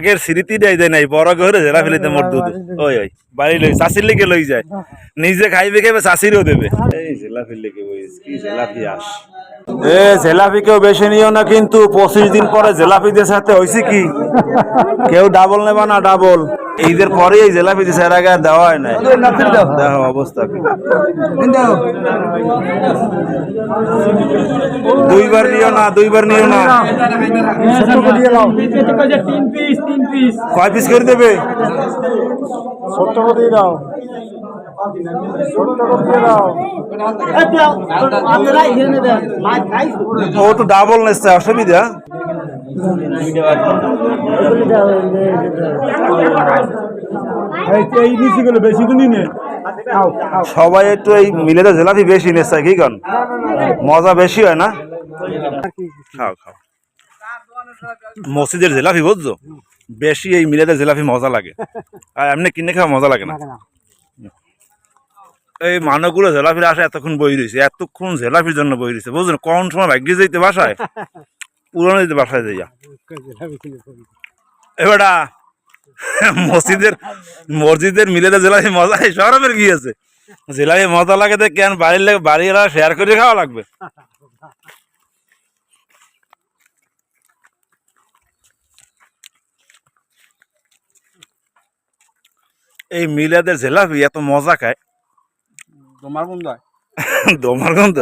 আগের স্মৃতি দেয় যায় নাই বড় ঘরে জেলা ফেলিতে মোর দুধ ওই ওই বাড়ি লই চাষির লেগে লই যায় নিজে খাইবে খাইবে চাষিরও দেবে এই জেলা ফেললে কি বইস কি জেলাপি আস এ জেলাপি কেউ বেশি নিও না কিন্তু 25 দিন পরে জেলাপিদের সাথে হইছে কি কেউ ডাবল নেবা না ডাবল ঈদের পরে এই জেলাপি দিছে এর আগে দেওয়া হয় নাই দেখো অবস্থা কি দুইবার নিও না কয় পিস করে দেবে ও তো ডাবল নেছে অসুবিধা সবাই একটু এই মিলেতে জেলাপি বেশি নেছে কি কারণ মজা বেশি হয় না খাও খাও মসজিদের জেলাপি বুঝছো বেশি এই মিলেতে জেলাপি মজা লাগে আর এমনি কিনে খাওয়া মজা লাগে না এই মানুষগুলো জেলাপির আসে এতক্ষণ বই রয়েছে এতক্ষণ জেলাপির জন্য বই রয়েছে বুঝলেন কোন সময় ভাগ্যে যেতে বাসায় পুরনো যেতে বাসায় যাইয়া এবারটা মসজিদের মিলেতে জেলাপি মজা সরমের কি আছে জেলাপি মজা লাগে তো কেন বাড়ির শেয়ার করে খাওয়া লাগবে এই মিলাদের জেলাপি এত মজা খায় তোমার কোন যায় দমার গন্ধ